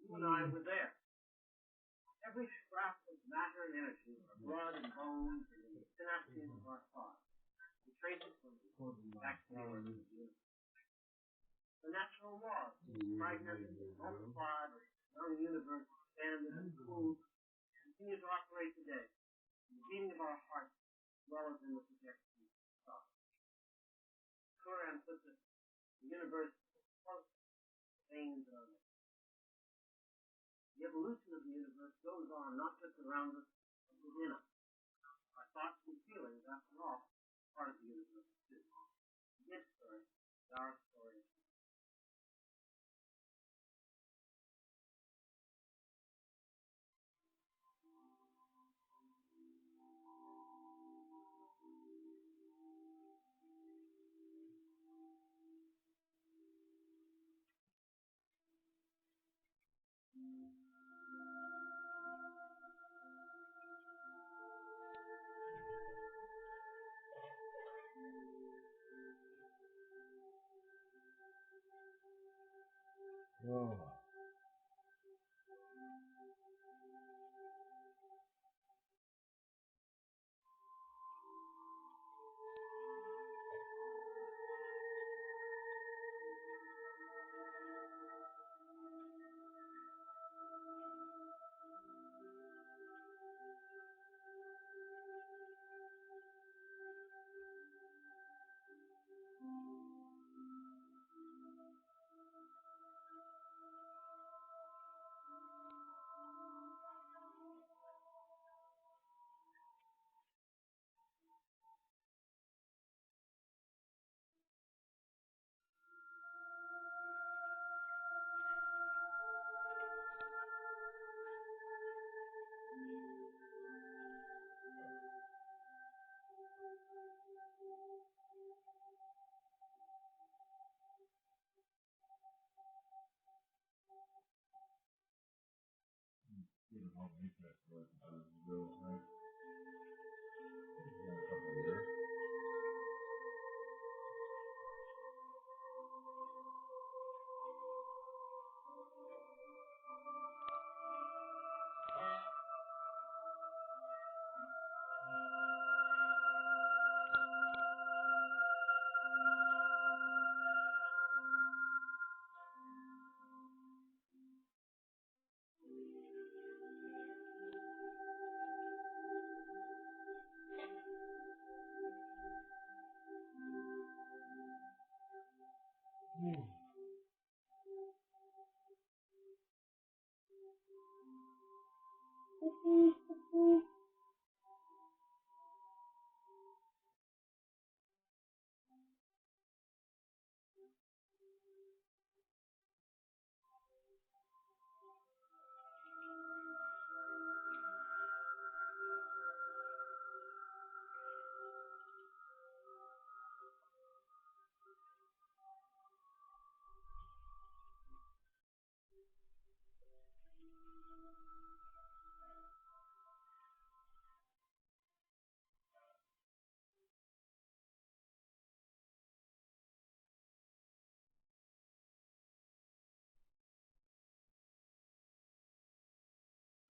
You and I were there. Every scrap of matter and energy, our blood and bones, and the synapses of our thoughts, we trace it from back to the origin of the universe. The natural laws, fragmented, multiplied, young universe expanded and cooled, continue to operate today, in the beating of our hearts, as well as in the projection of the stars. Curran puts it, the universe is close to the veins in our neck. The evolution of the universe goes on not just around us, but within us. Our thoughts and feelings, after all, are part of the universe too. His story is our story. Oh.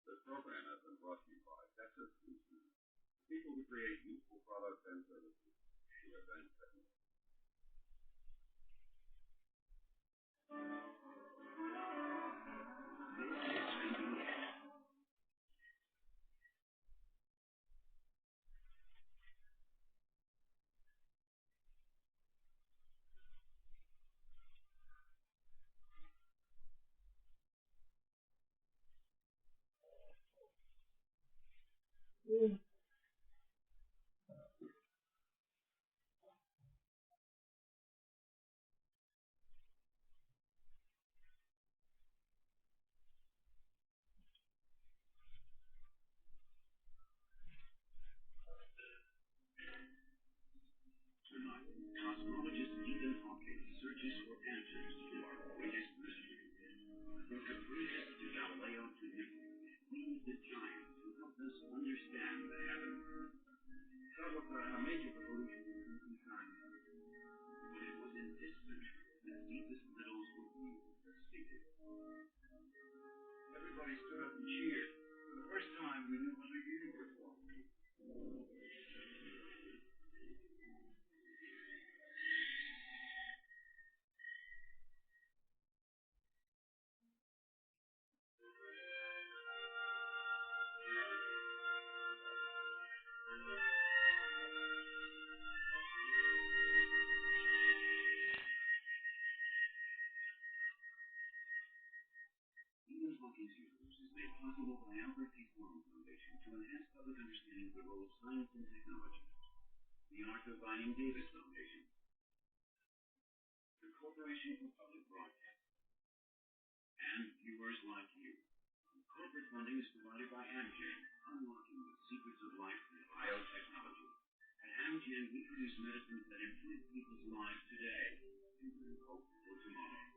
This program has been brought to you by Texas Instruments, people who create useful products and services through advanced technology. Tonight, cosmologist Stephen Hawking searches for answers to our greatest mysteries. From Copernicus to Galileo to Newton, we meet the giants who helped us understand the everybody stood up and cheered. For the first time, we knew what the universe was. Eden's Hawkins Universe is made possible by Albert P. Sloan Foundation to enhance public understanding of the role of science and technology. The Arthur Vining Davis Foundation. The Corporation for Public Broadcasting. And viewers like you. Corporate funding is provided by Amgen, unlocking the secrets of life through biotechnology. At Amgen, we produce medicines that improve people's lives today and bring hope for tomorrow.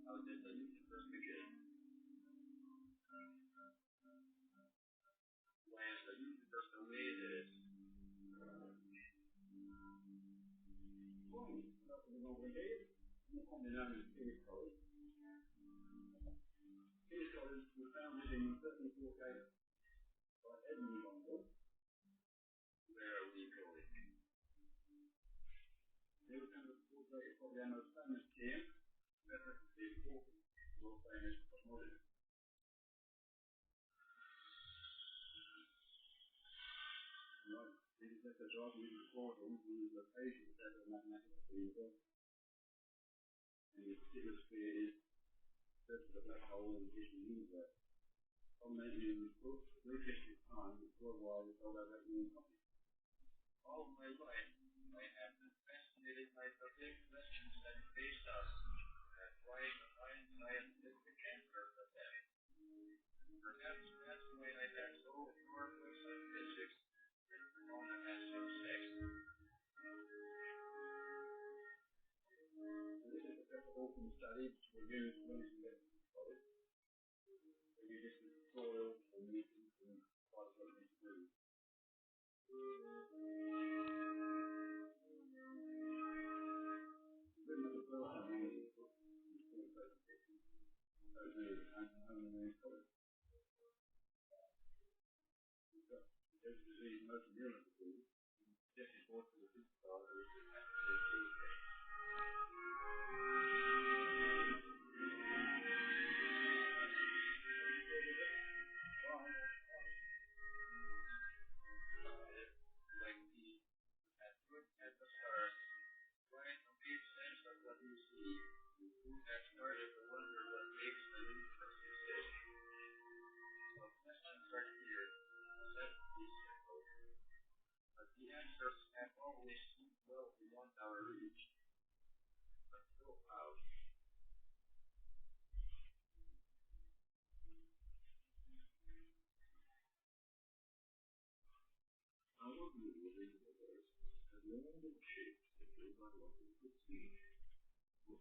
How did the universe begin? Why is the universe the way it is? Commonly known as King's College. King's College was founded in 1348 by Edmund Longwood. Where are we going? They were founded probably our most famous team, Professor Steve Hawking, world famous cosmologist. Right, this is the job we record on the location of the mathematical universe. And the particular sphere is search for the black hole in the history of the universe. Culminating in this book, The Brief History of Time, which worldwide is sold over 8 million copies. All my life, I have been fascinated by the big questions that face us and trying to find scientific answers for them. Perhaps that's why I have so corpus of physics written on a massive text. This is Professor Hawkins' study, which were used when he left college. They use this as tutorials and meetings and quite a lot of things to do.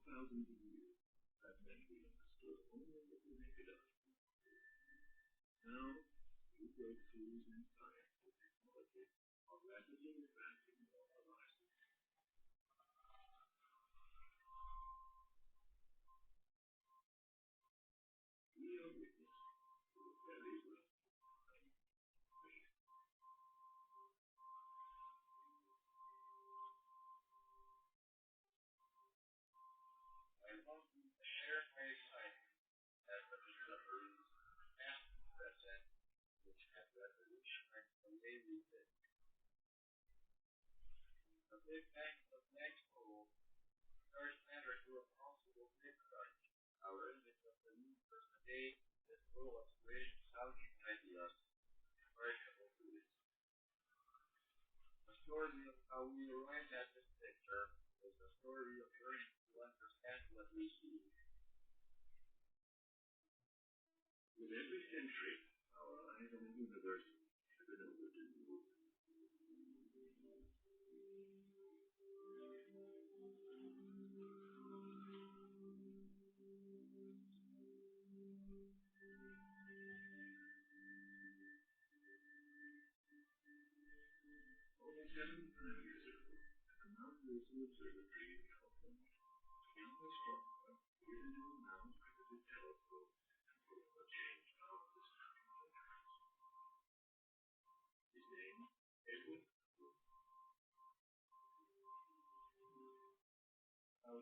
Thousands of years that many we understood only with the naked eye. Now, new breakthroughs in science and technology are rapidly advancing in our lives. We are witness to a very real time. I want to share my excitement at the discoveries past and present which have revolutionized the way we think. The Big Bang of the next hole starts matter to a possible big crunch. Our image of the universe today is full of strange sounding ideas, imperishable to it. The story of how we arrived at this picture is the story of learning to understand what we see. With every century, our eyes on the universe have been opened to new worlds.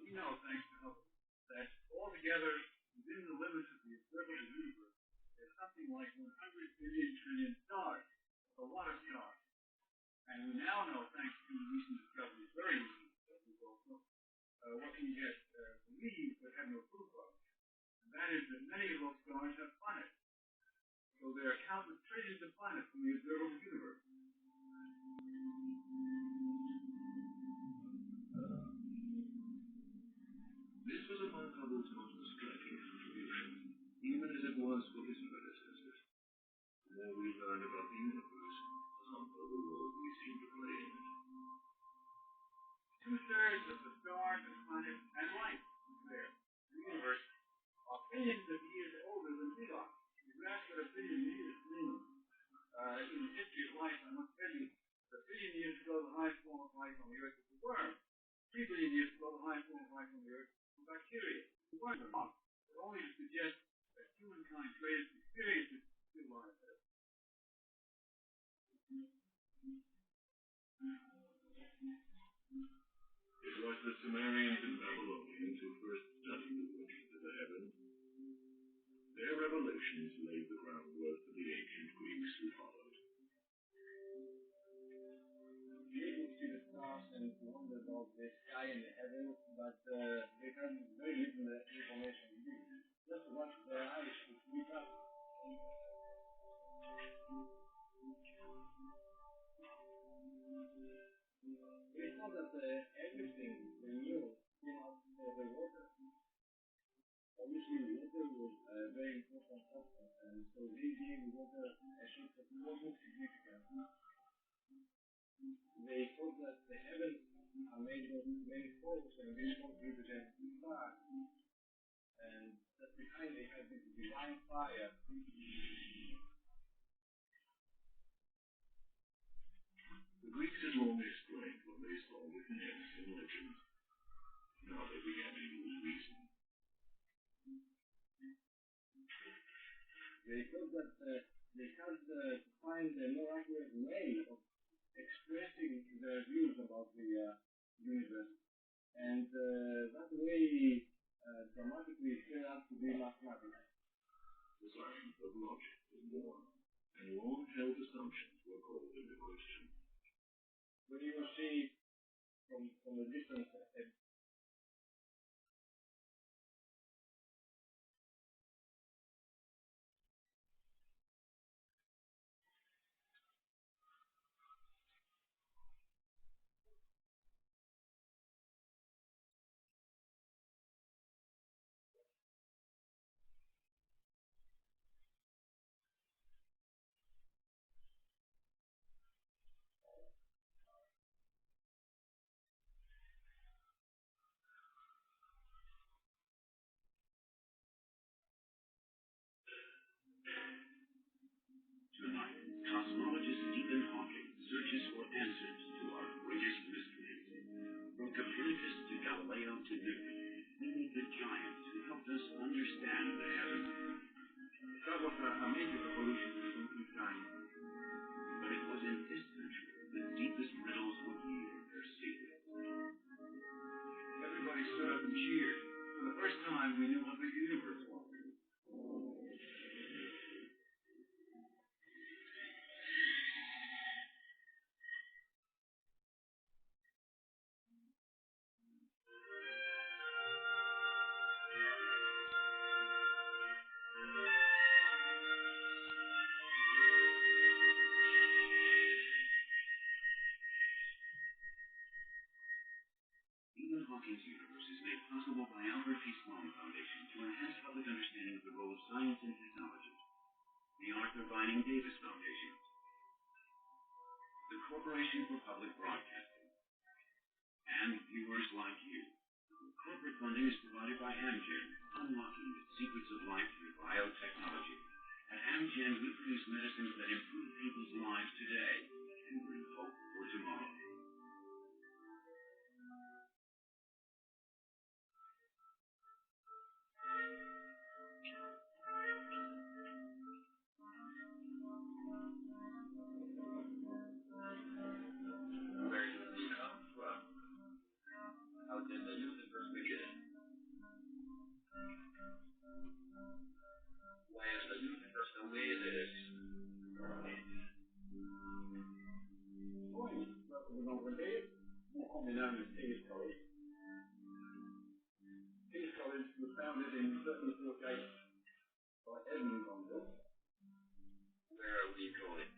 We know, thanks to Hubble, that altogether, within the limits of the observable universe, there's something like 100 billion trillion stars. A lot of stars. And we now know, thanks to recent discoveries, very recent discoveries also, what we had believed but had no proof of. And that is that many of those stars have planets. So there are countless trillions of planets in the observable universe. This was among Hubble's most striking contributions, even as it was for his predecessors. The more we learn about the universe, the humbler the role we seem to play in it. 2/3 of the stars and planets and life is there. The universe are billions of years older than we are. If you ask what a billion years means in the history of life, I must tell you, a billion years ago, the highest form of life on the earth was a worm. 3 billion years ago, the highest form of life on the earth was bacteria. The worms are not. But only to suggest that humankind's greatest experiences still lie ahead. It was the Sumerians and Babylonians who first studied the workings of the heavens. Their revelations laid the groundwork for the ancient Greeks who followed. People see the stars and wonder about the sky and the heavens, but they have very little information. Just watch their eyes to sleep up. They thought that everything they knew came out of the water. Obviously, water was a very important substance, and so they gave water a shape that wasn't significant. They thought that the heavens are made of many folds, and these folds represent stars, and that behind they had this divine fire. The Greeks had long explained what they saw with myths and legends. Now they began to use reason. They thought that they had to find a more accurate way of expressing their views about the universe, and that way dramatically turned out to be mathematics. The science of logic was born, and long-held assumptions were called into question. When you see from the distance Tonight, cosmologist Stephen Hawking searches for answers to our greatest mysteries. From Copernicus to Galileo to Newton, we meet the giants who helped us understand the heavens. that was a major revolution in science. But it was in this century the deepest riddles would yield their secrets. Everybody stood up and cheered. For the first time, we knew what the universe was. Stephen Hawking's universe is made possible by Albert P. Sloan Foundation to enhance public understanding of the role of science and technology. The Arthur Vining Davis Foundation. The Corporation for Public Broadcasting. And viewers like you. Corporate funding is provided by Amgen, unlocking the secrets of life through biotechnology. At Amgen, we produce medicines that improve people's lives today and bring hope for tomorrow. Point, but we're not going to be more commonly known as King's College. King's College was founded in 1748 by Edmund Gondel. Where are we going?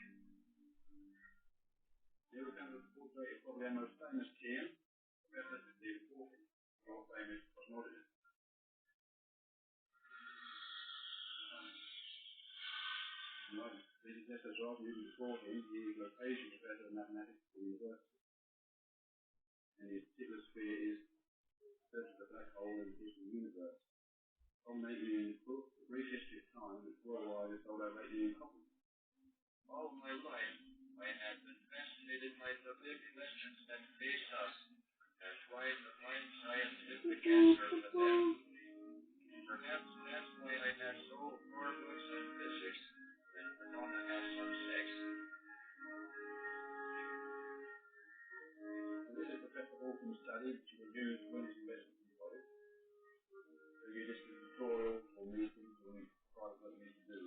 Here we're going to portrait probably our most famous TM, Professor Stephen Hawking, world famous cosmologist. His letters rather than before him, he was an Asian professor of mathematics at the university. And his particular sphere is search of the black hole and the history of the universe. Culminating in his book, The Brief History of Time, which worldwide is sold over 8 million copies. All my life, I had been fascinated by the big questions that face us, and trying to find scientific answer to them. Perhaps that's why I had so four books on physics, and Madonna has some sex. And this is Professor Hawking's study, which was used when he was in college. So you listen to tutorials or meetings or private what you need to do.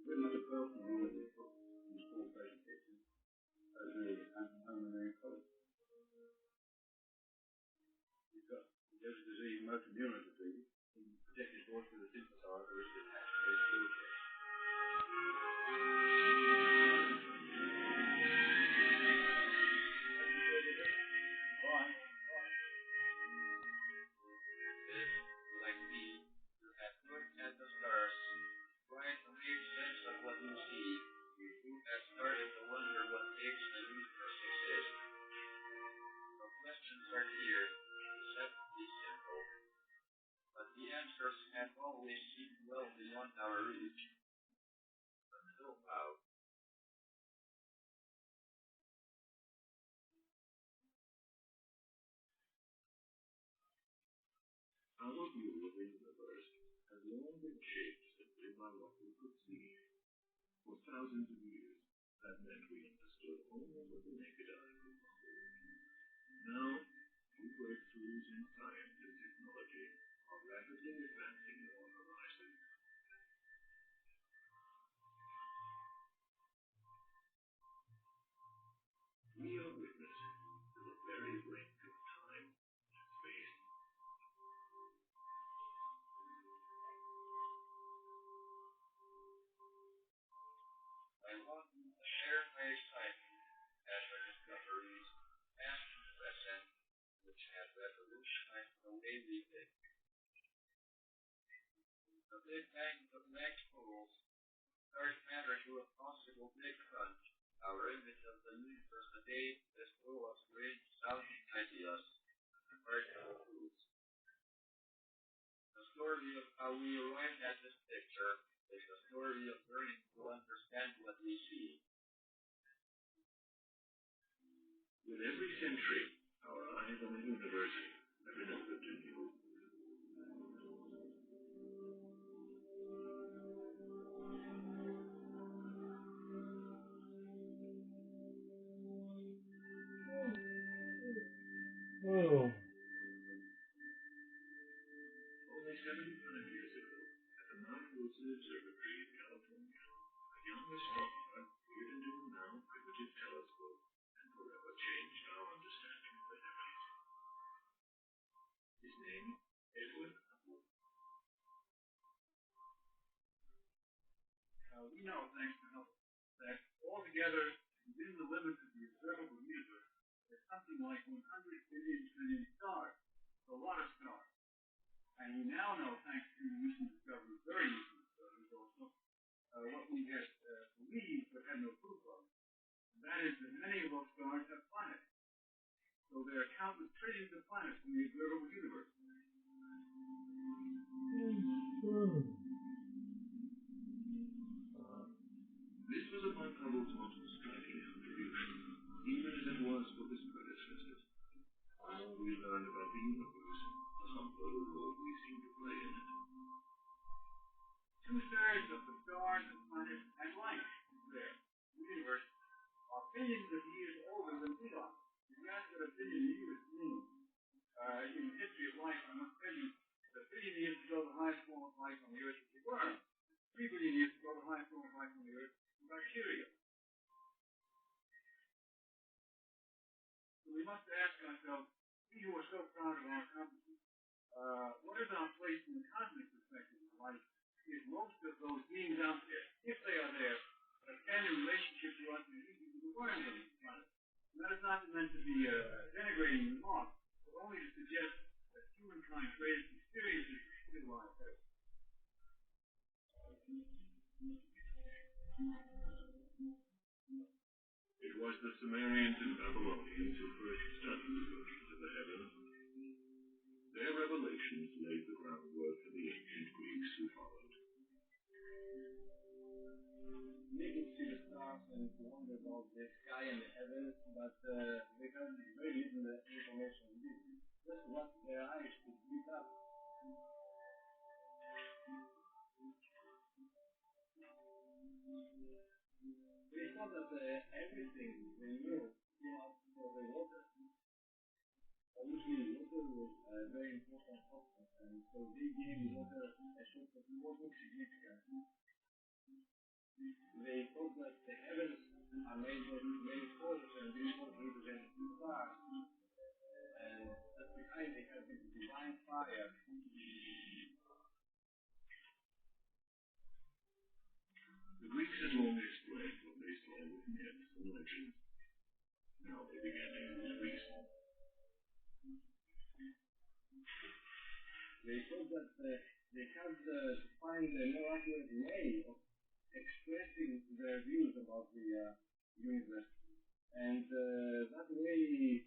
Written as a personal one of his books, his full presentation, as really Homeland College. He's got congestive disease, motor neuron disease, and projects his voice with a synthesizer which is attached to his wheelchair. Bye. If, like me, you had looked at the stars, trying to make sense of what you see, you had started to wonder what makes the universe exist. The questions are here, deceptively simple, but the answers have always seemed well beyond our reach. Until now. Our view of the universe has long been shaped simply by what we could see. For thousands of years, that meant we understood only what the naked eye could behold. Now, new breakthroughs in science and technology are rapidly advancing our horizon. We are witnessing to the very brink of time and space. I want to share my excitement at the discoveries, past and present, which have revolutionized the way we think. The Big Bang of black holes, dark matter to a possible big crunch, our image of the universe today is full of strange sounding ideas and remarkable truths. The story of how we arrived at this picture is the story of learning to understand what we see. With every century, our eyes on the universe have been opened to new. Only 75 years ago, at the Mount Wilson Observatory in California, a young astronomer peered into a now primitive telescope and forever changed our understanding of the heavens. His name, Edwin Hubble. We know, thanks to Hubble, that altogether, within the limits of the observable universe, there's something like 100 billion trillion stars. It's a lot of stars. And we now know, thanks to recent discoveries, very recent discoveries also, what we had believed but had no proof of. And that is that many of those stars have planets. So there are countless trillions of planets in the observable universe. This was upon Hubble's most striking contribution, even as it was for his predecessors. All we learned about the universe, the humble role we seem to play in it. 2/3 of the stars and planets and light is there. The universe are billions of years older than we are. If you ask what a billion years means in the history of life, I must tell you that billion years ago, the highest form of life on the Earth was a worm. 3 billion years ago, the highest form of life on the Earth was bacteria. So we must ask ourselves, we who are so proud of our accomplishments, what is our place in the cosmic perspective of life? If most of those beings out there, if they are there, stand in relationship to us and to the worms on this planet. And that is not meant to be a denigrating remark, but only to suggest that humankind's greatest experiences still lie ahead. It was the Sumerians and Babylonians who first studied the oceans of the heavens. Their revelations laid the groundwork for the ancient Greeks who followed. We could see the stars and wonder about the sky and the heavens, but they have very little information on this. Just what their eyes could pick up. They thought that everything they knew came out of the water. Obviously, water was a very important substance, and so they gave water a sort of cosmic significance. They thought that the heavens are made of many forms, and these forms represent the stars, and that behind they have this divine fire. The Greeks had long explained what they saw with myths and legends. Now they began to use reason. They thought that they had to find a more accurate way of expressing their views about the universe, and that way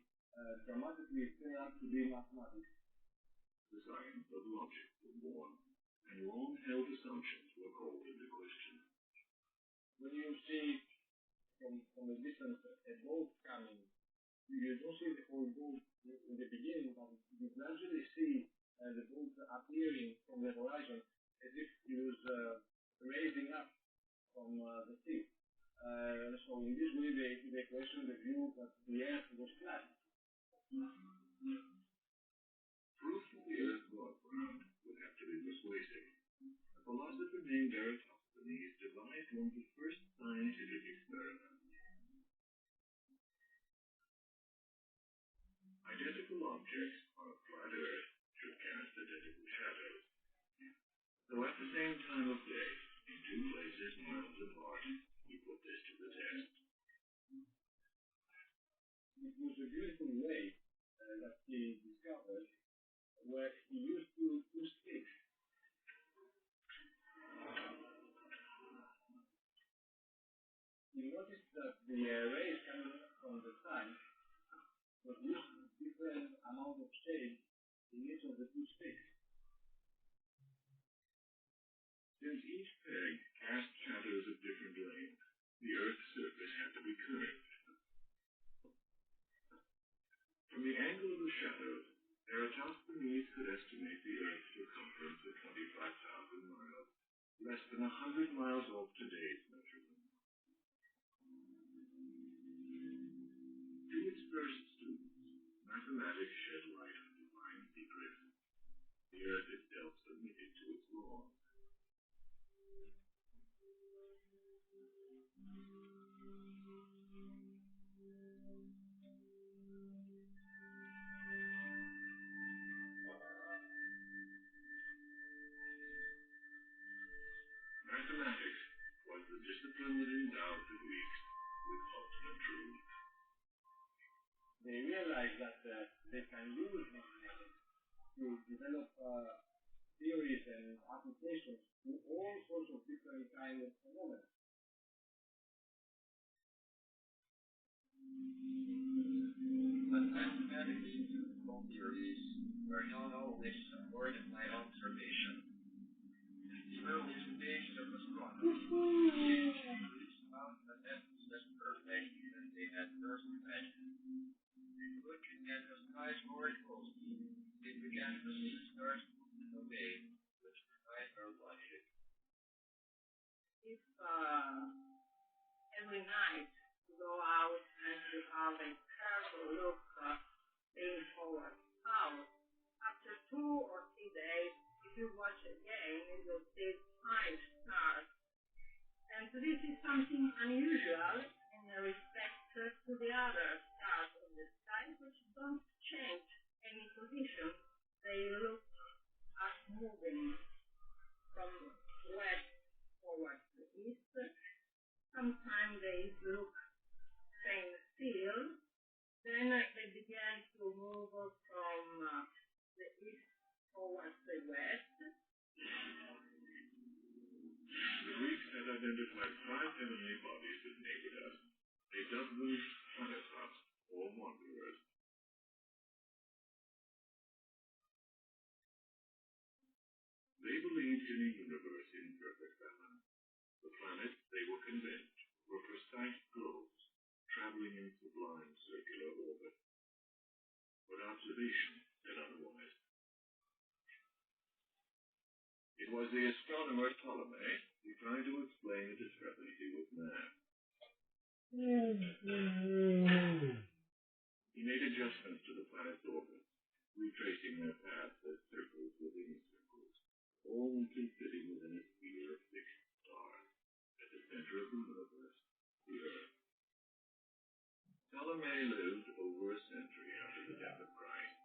dramatically turned out to be mathematics. The science of logic was born, and long-held assumptions were called into question. When you see from a distance a boat coming, you don't see the whole boat in the beginning, but you gradually see the boat appearing from the horizon as if it was raising up from the sea. So in this way they questioned the view that the earth was flat. Proof that the earth was round would have to be persuasive. A philosopher named Eratosthenes devised one of the first scientific experiments. Identical objects on a flat earth should cast identical shadows. So at the same time of day, in two places miles apart, he put this to the test. It was a beautiful way that he discovered, where he used two sticks. He noticed that the rays coming from the sun produced different amount of shade in each of the two sticks. Since each peg cast shadows of different length, the Earth's surface had to be curved. From the angle of the shadows, Eratosthenes could estimate the Earth's circumference at 25,000 miles, less than 100 miles off today's measurement. To its first students, mathematics shed light on divine secrets. The Earth itself submitted to its laws. Mathematics was the discipline that endowed the Greeks with ultimate truth. They realized that they can use mathematics to develop theories and applications to all sorts of different kinds of phenomena. But mathematics and physical theories were not always supported by observation. In the early stages of astronomy, scientists found the heavens as perfect as they had first imagined. Looking at the skies more closely, they began to see stars move in a way which defied their logic. If every night you go out and you have a careful look leaning forward, how after 2 or 3 days you watch again, you will see 5 stars. And this is something unusual in respect to the other stars in the sky, which don't change any position. They look as moving from west towards the east. Sometimes they look same still. Then they began to move from the east towards the west. The Greeks had identified 5 heavenly bodies that neighbored us, a dozen planetops, or wanderers. They believed in a universe in perfect balance. The planets, they were convinced, were precise globes, traveling in sublime circular orbit. But observation said otherwise. It was the astronomer Ptolemy who tried to explain the discrepancy with math. He made adjustments to the planet's orbit, retracing their paths as circles within circles, all fitting within a sphere of fixed stars, at the center of the universe, the Earth. Ptolemy lived over a century after the death of Christ.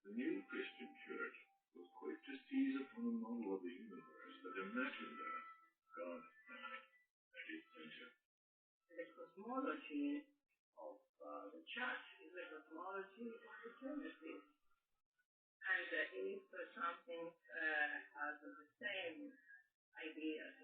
The new Christian church was quick to seize upon a model of the universe that imagined us, God's planet, at its center. The cosmology of the church is the cosmology of eternity. And if something has the same ideas